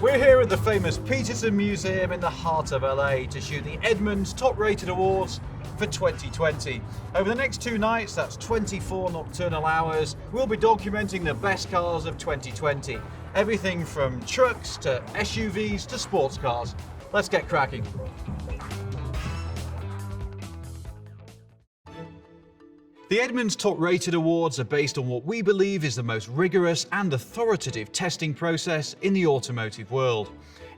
We're here at the famous Peterson Museum in the heart of LA to shoot the Edmunds Top Rated Awards for 2020. Over the next 2 nights, that's 24 nocturnal hours, we'll be documenting the best cars of 2020. Everything from trucks to SUVs to sports cars. Let's get cracking. The Edmunds Top Rated Awards are based on what we believe is the most rigorous and authoritative testing process in the automotive world.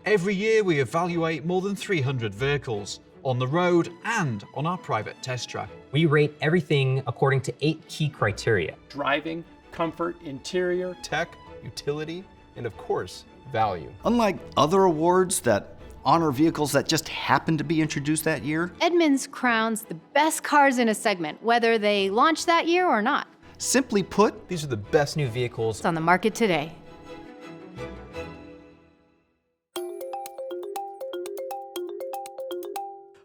Every year we evaluate more than 300 vehicles, on the road and on our private test track. We rate everything according to 8 key criteria. Driving, comfort, interior, tech, utility, and of course, value. Unlike other awards that honor vehicles that just happened to be introduced that year, Edmunds crowns the best cars in a segment, whether they launched that year or not. simply put, These are the best new vehicles It's on the market today.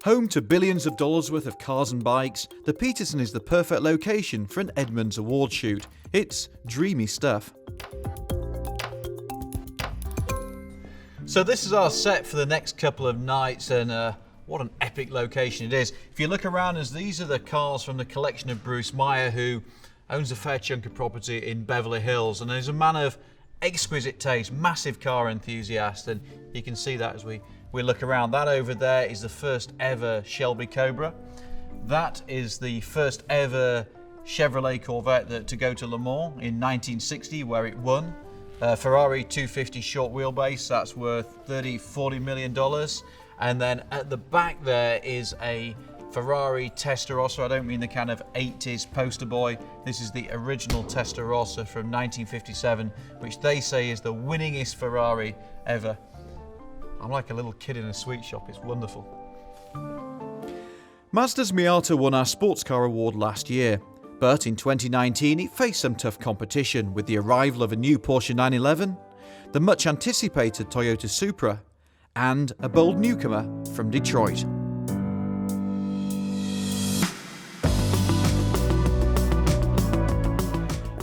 Home to billions of dollars worth of cars and bikes, the Peterson is the perfect location for an Edmunds award shoot. It's dreamy stuff. So this is our set for the next couple of nights, and what an epic location it is. If you look around us, these are the cars from the collection of Bruce Meyer, who owns a fair chunk of property in Beverly Hills, and is a man of exquisite taste, massive car enthusiast, and you can see that as we look around. That over there is the first ever Shelby Cobra. That is the first ever Chevrolet Corvette to go to Le Mans in 1960, where it won. Ferrari 250 short wheelbase, that's worth $30–40 million. And then at the back there is a Ferrari Testarossa. I don't mean the kind of 80s poster boy. This is the original Testarossa from 1957, which they say is the winningest Ferrari ever. I'm like a little kid in a sweet shop, it's wonderful. Mazda's Miata won our sports car award last year, but in 2019 it faced some tough competition with the arrival of a new Porsche 911, the much anticipated Toyota Supra, and a bold newcomer from Detroit.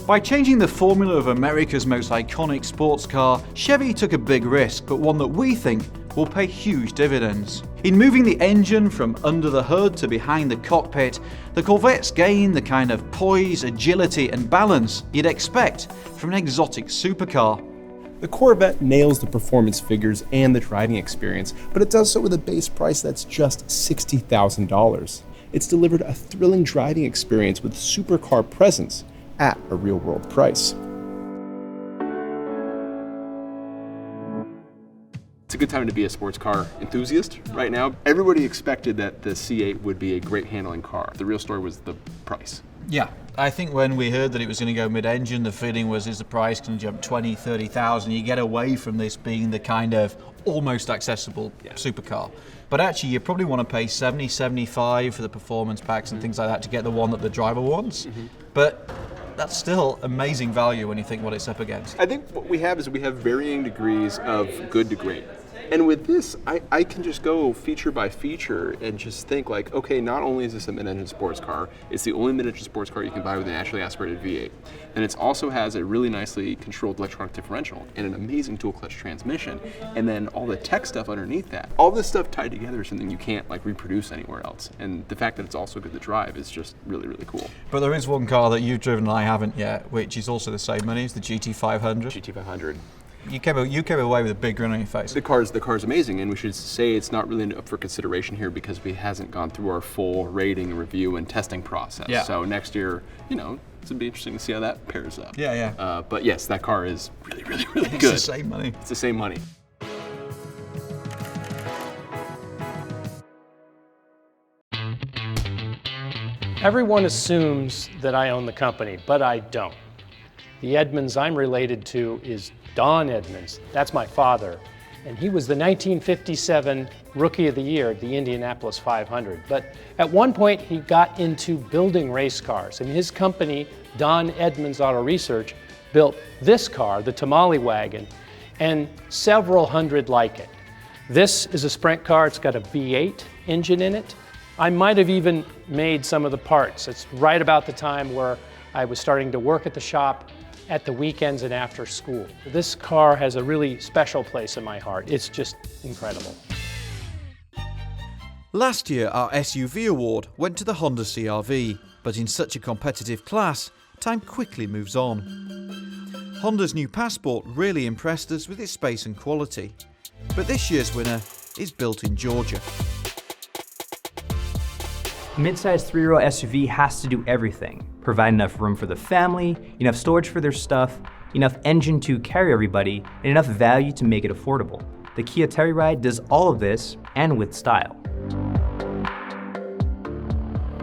By changing the formula of America's most iconic sports car, Chevy took a big risk, but one that we think will pay huge dividends. In moving the engine from under the hood to behind the cockpit, the Corvettes gain the kind of poise, agility and balance you'd expect from an exotic supercar. The Corvette nails the performance figures and the driving experience, but it does so with a base price that's just $60,000. It's delivered a thrilling driving experience with supercar presence at a real-world price. It's a good time to be a sports car enthusiast right now. Everybody expected that the C8 would be a great handling car. The real story was the price. Yeah, I think when we heard that it was going to go mid-engine, the feeling was, is the price going to jump 20, 30,000? You get away from this being the kind of almost accessible supercar. But actually, you probably want to pay 70, 75 for the performance packs and things like that to get the one that the driver wants. But that's still amazing value when you think what it's up against. I think what we have is we have varying degrees of good to great. And with this, I can just go feature by feature and just think like, okay, not only is this a mid-engine sports car, it's the only mid-engine sports car you can buy with an naturally aspirated V8. And it also has a really nicely controlled electronic differential and an amazing dual clutch transmission. And then all the tech stuff underneath that. All this stuff tied together is something you can't like reproduce anywhere else. And the fact that it's also good to drive is just really, really cool. But there is one car that you've driven and I haven't yet, which is also the same money, it's the GT500. GT500. You came away with a big grin on your face. The car's amazing, and we should say it's not really up for consideration here because we hasn't gone through our full rating, review, and testing process. Yeah. So next year, it's gonna be interesting to see how that pairs up. Yeah. But yes, that car is really, really, really good. It's the same money. It's the same money. Everyone assumes that I own the company, but I don't. The Edmunds I'm related to is Don Edmunds. That's my father. And he was the 1957 Rookie of the Year at the Indianapolis 500. But at one point, he got into building race cars. And his company, Don Edmunds Auto Research, built this car, the Tamale Wagon, and several hundred like it. This is a sprint car. It's got a V8 engine in it. I might have even made some of the parts. It's right about the time where I was starting to work at the shop. at the weekends and after school. This car has a really special place in my heart. It's just incredible. Last year, our SUV award went to the Honda CR-V, but in such a competitive class, time quickly moves on. Honda's new Passport really impressed us with its space and quality, but this year's winner is built in Georgia. A mid-sized 3-row SUV has to do everything. Provide enough room for the family, enough storage for their stuff, enough engine to carry everybody, and enough value to make it affordable. The Kia Telluride does all of this, and with style.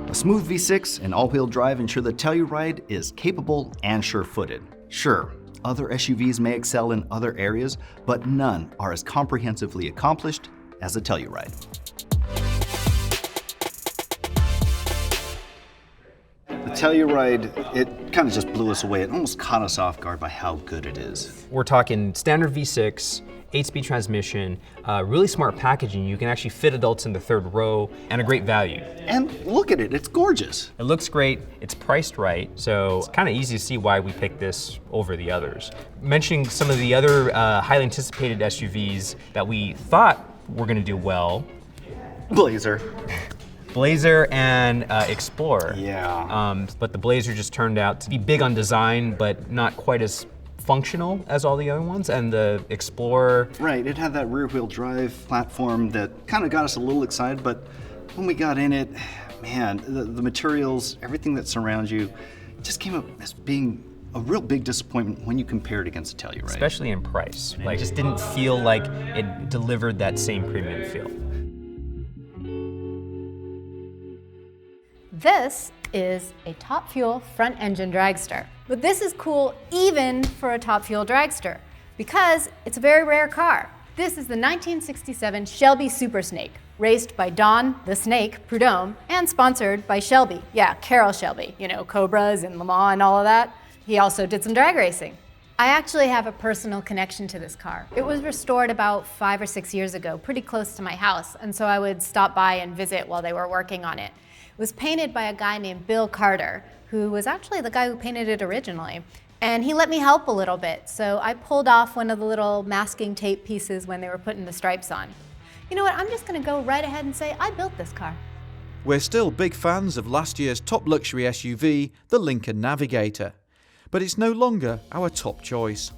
A smooth V6 and all-wheel drive ensure the Telluride is capable and sure-footed. Sure, other SUVs may excel in other areas, but none are as comprehensively accomplished as the Telluride. The Telluride, it kind of just blew us away. It almost caught us off guard by how good it is. We're talking standard V6, 8-speed transmission, really smart packaging. You can actually fit adults in the third row, and a great value. And look at it, it's gorgeous. It looks great, it's priced right, so it's kind of easy to see why we picked this over the others. Mentioning some of the other highly anticipated SUVs that we thought were gonna do well. Blazer. Blazer and Explorer. Yeah. But the Blazer just turned out to be big on design, but not quite as functional as all the other ones, and the Explorer. Right, it had that rear-wheel drive platform that kind of got us a little excited, but when we got in it, man, the materials, everything that surrounds you, just came up as being a real big disappointment when you compare it against the Telluride. Especially in price. Like, it just didn't feel like it delivered that same premium feel. This is a top fuel front engine dragster. But this is cool even for a top fuel dragster because it's a very rare car. This is the 1967 Shelby Super Snake, raced by Don the Snake Prudhomme and sponsored by Shelby. Yeah, Carroll Shelby, you know, Cobras and Le Mans and all of that. He also did some drag racing. I actually have a personal connection to this car. It was restored about 5 or 6 years ago, pretty close to my house, and so I would stop by and visit while they were working on it. It was painted by a guy named Bill Carter, who was actually the guy who painted it originally. And he let me help a little bit, so I pulled off one of the little masking tape pieces when they were putting the stripes on. You know what, I'm just gonna go right ahead and say I built this car. We're still big fans of last year's top luxury SUV, the Lincoln Navigator, but it's no longer our top choice.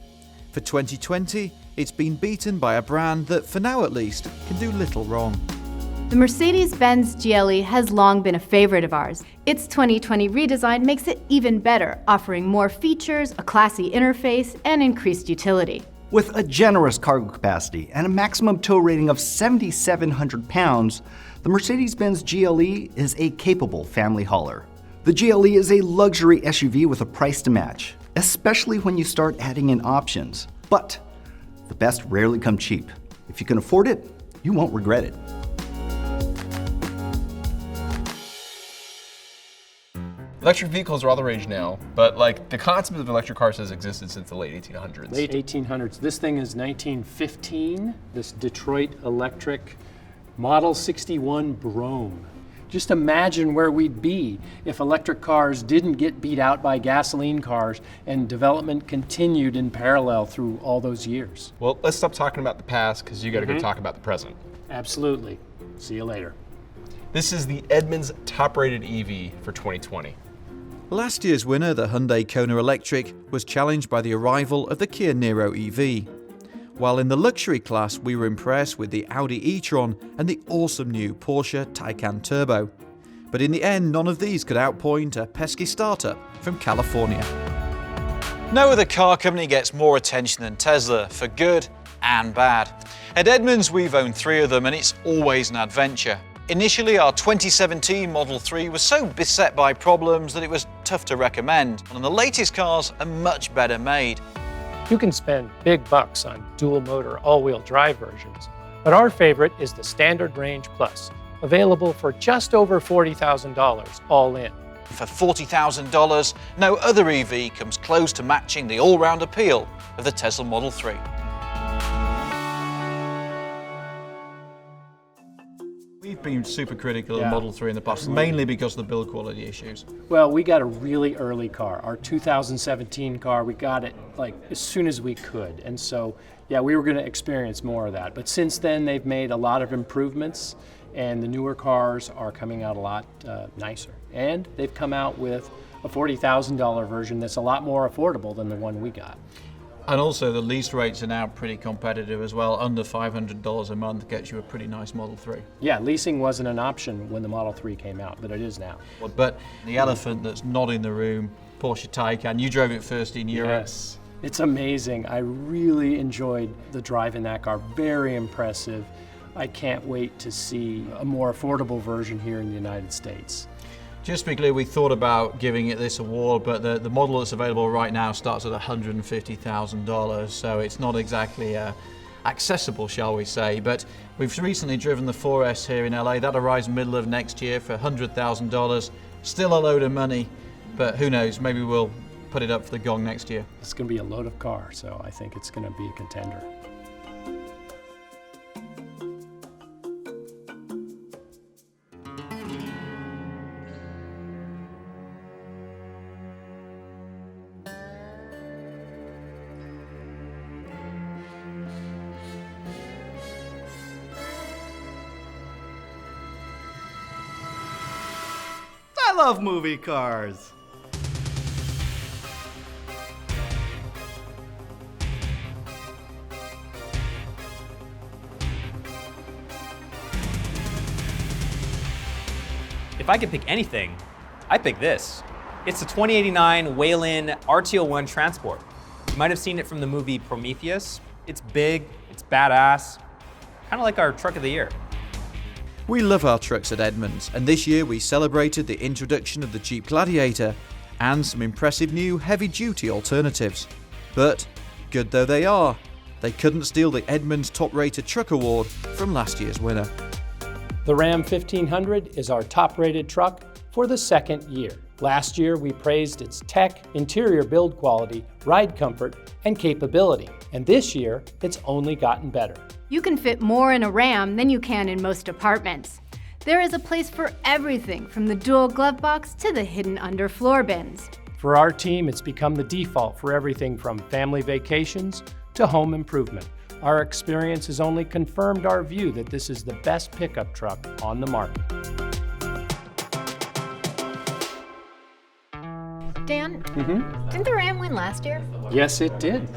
For 2020, it's been beaten by a brand that, for now at least, can do little wrong. The Mercedes-Benz GLE has long been a favorite of ours. Its 2020 redesign makes it even better, offering more features, a classy interface, and increased utility. With a generous cargo capacity and a maximum tow rating of 7,700 pounds, the Mercedes-Benz GLE is a capable family hauler. The GLE is a luxury SUV with a price to match, especially when you start adding in options. But the best rarely come cheap. If you can afford it, you won't regret it. Electric vehicles are all the rage now, but like the concept of electric cars has existed since the late 1800s. Late 1800s. This thing is 1915, this Detroit Electric Model 61 Brougham. Just imagine where we'd be if electric cars didn't get beat out by gasoline cars and development continued in parallel through all those years. Well, let's stop talking about the past because you got to go talk about the present. Absolutely. See you later. This is the Edmunds Top Rated EV for 2020. Last year's winner, the Hyundai Kona Electric, was challenged by the arrival of the Kia Niro EV. While in the luxury class, we were impressed with the Audi e-tron and the awesome new Porsche Taycan Turbo. But in the end, none of these could outpoint a pesky startup from California. No other car company gets more attention than Tesla, for good and bad. At Edmunds, we've owned 3 of them, and it's always an adventure. Initially, our 2017 Model 3 was so beset by problems that it was tough to recommend, and the latest cars are much better made. You can spend big bucks on dual motor all-wheel drive versions, but our favorite is the Standard Range Plus, available for just over $40,000 all in. For $40,000, no other EV comes close to matching the all-round appeal of the Tesla Model 3. We've we've been super critical of the Model 3 in the past, mainly because of the build quality issues. Well, we got a really early car. Our 2017 car, we got it like as soon as we could. And so, yeah, we were going to experience more of that. But since then, they've made a lot of improvements, and the newer cars are coming out a lot nicer. And they've come out with a $40,000 version that's a lot more affordable than the one we got. And also the lease rates are now pretty competitive as well. Under $500 a month gets you a pretty nice Model 3. Yeah, leasing wasn't an option when the Model 3 came out, but it is now. But the elephant that's not in the room, Porsche Taycan, you drove it first in Europe. Yes, it's amazing. I really enjoyed the drive in that car, very impressive. I can't wait to see a more affordable version here in the United States. Just to be clear, we thought about giving it this award, but the model that's available right now starts at $150,000, so it's not exactly accessible, shall we say. But we've recently driven the 4S here in LA. That arrives middle of next year for $100,000. Still a load of money, but who knows, maybe we'll put it up for the gong next year. It's going to be a load of car, so I think it's going to be a contender. I love movie cars. If I could pick anything, I'd pick this. It's the 2089 Wayland RT01 Transport. You might have seen it from the movie Prometheus. It's big, it's badass, kind of like our truck of the year. We love our trucks at Edmunds, and this year we celebrated the introduction of the Jeep Gladiator and some impressive new heavy-duty alternatives. But, good though they are, they couldn't steal the Edmunds Top Rated Truck Award from last year's winner. The Ram 1500 is our top-rated truck for the second year. Last year, we praised its tech, interior build quality, ride comfort, and capability. And this year, it's only gotten better. You can fit more in a Ram than you can in most apartments. There is a place for everything from the dual glove box to the hidden underfloor bins. For our team, it's become the default for everything from family vacations to home improvement. Our experience has only confirmed our view that this is the best pickup truck on the market. Dan, didn't the Ram win last year? Yes, it did.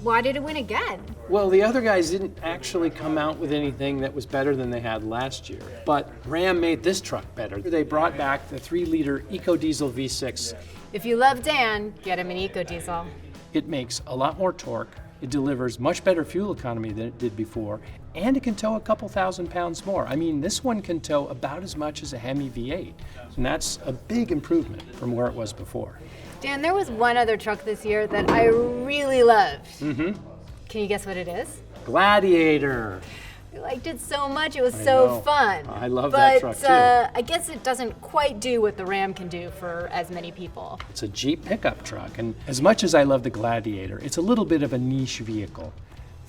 Why did it win again? Well, the other guys didn't actually come out with anything that was better than they had last year. But Ram made this truck better. They brought back the 3-liter EcoDiesel V6. If you love Dan, get him an EcoDiesel. It makes a lot more torque. It delivers much better fuel economy than it did before, and it can tow a couple thousand pounds more. I mean, this one can tow about as much as a Hemi V8, and that's a big improvement from where it was before. Dan, there was one other truck this year that I really loved. Can you guess what it is? Gladiator. I liked it so much, it was so fun. I love that truck too. I guess it doesn't quite do what the Ram can do for as many people. It's a Jeep pickup truck, and as much as I love the Gladiator, it's a little bit of a niche vehicle.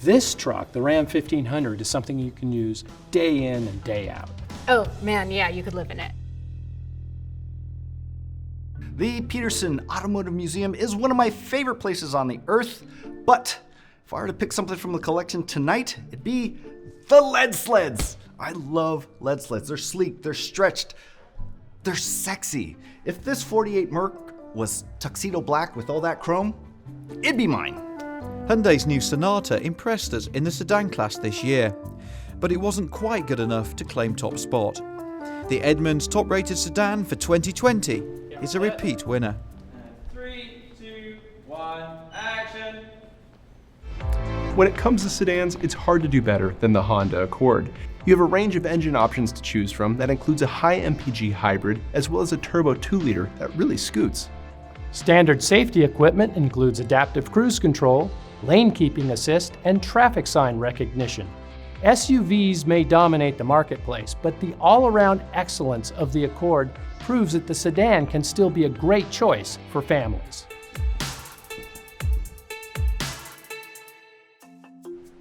This truck, the Ram 1500, is something you can use day in and day out. Oh man, yeah, you could live in it. The Peterson Automotive Museum is one of my favorite places on the earth, but if I were to pick something from the collection tonight, it'd be the LED sleds. I love LED sleds. They're sleek, they're stretched, they're sexy. If this 48 Merc was tuxedo black with all that chrome, it'd be mine. Hyundai's new Sonata impressed us in the sedan class this year, but it wasn't quite good enough to claim top spot. The Edmunds Top Rated Sedan for 2020 is a repeat winner. 3, 2, 1, action! When it comes to sedans, it's hard to do better than the Honda Accord. You have a range of engine options to choose from that includes a high MPG hybrid as well as a turbo 2-liter that really scoots. Standard safety equipment includes adaptive cruise control, lane keeping assist, and traffic sign recognition. SUVs may dominate the marketplace, but the all-around excellence of the Accord proves that the sedan can still be a great choice for families.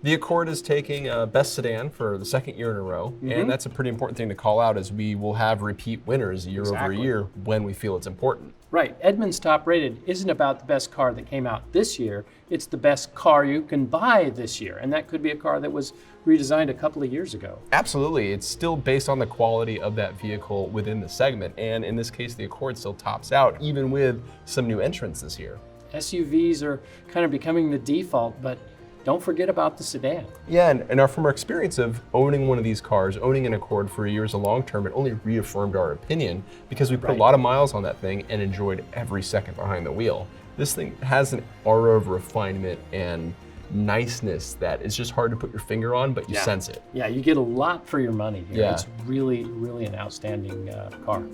The Accord is taking Best Sedan for the second year in a row, and that's a pretty important thing to call out, as we will have repeat winners year over year when we feel it's important. Right, Edmunds Top Rated isn't about the best car that came out this year, it's the best car you can buy this year, and that could be a car that was redesigned a couple of years ago. Absolutely, it's still based on the quality of that vehicle within the segment, and in this case the Accord still tops out, even with some new entrants this year. SUVs are kind of becoming the default, but don't forget about the sedan. Yeah, and from our experience of owning one of these cars, owning an Accord for a year as a long term, it only reaffirmed our opinion because we put a lot of miles on that thing and enjoyed every second behind the wheel. This thing has an aura of refinement and niceness that is just hard to put your finger on, but you sense it. Yeah, you get a lot for your money here. Yeah. It's really, really an outstanding car.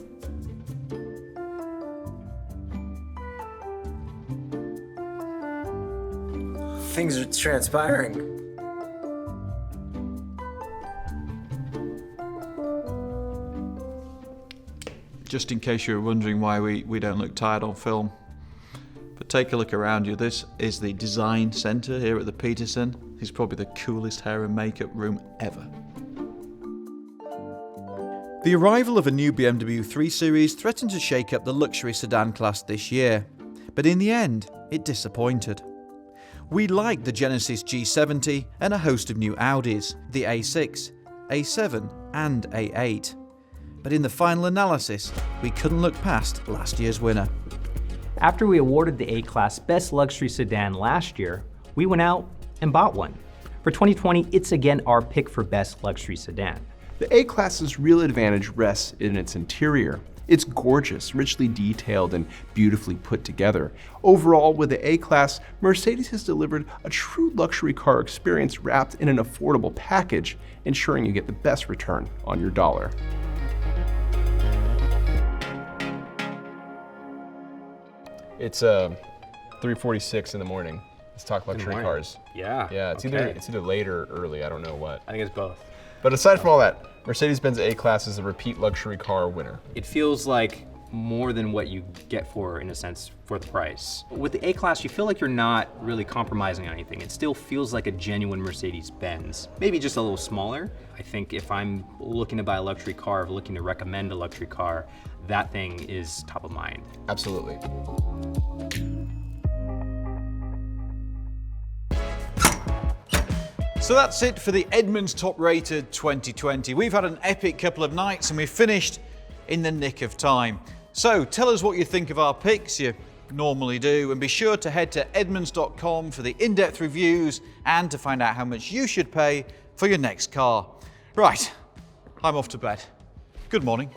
Things are transpiring. Just in case you were wondering why we don't look tired on film, but take a look around you. This is the design centre here at the Peterson. It's probably the coolest hair and makeup room ever. The arrival of a new BMW 3 Series threatened to shake up the luxury sedan class this year, but in the end, it disappointed. We liked the Genesis G70 and a host of new Audis, the A6, A7 and A8. But in the final analysis, we couldn't look past last year's winner. After we awarded the A-Class Best Luxury Sedan last year, we went out and bought one. For 2020, it's again our pick for Best Luxury Sedan. The A-Class's real advantage rests in its interior. It's gorgeous, richly detailed, and beautifully put together. Overall, with the A-Class, Mercedes has delivered a true luxury car experience wrapped in an affordable package, ensuring you get the best return on your dollar. It's 3:46 in the morning. Let's talk luxury cars. Yeah. Yeah, it's either late or early. I don't know what. I think it's both. But aside from all that, Mercedes-Benz A-Class is a repeat luxury car winner. It feels like more than what you get for, in a sense, for the price. With the A-Class, you feel like you're not really compromising on anything. It still feels like a genuine Mercedes-Benz. Maybe just a little smaller. I think if I'm looking to buy a luxury car, or looking to recommend a luxury car, that thing is top of mind. Absolutely. So that's it for the Edmunds Top Rated 2020. We've had an epic couple of nights and we've finished in the nick of time. So tell us what you think of our picks, you normally do, and be sure to head to edmunds.com for the in-depth reviews and to find out how much you should pay for your next car. Right, I'm off to bed. Good morning.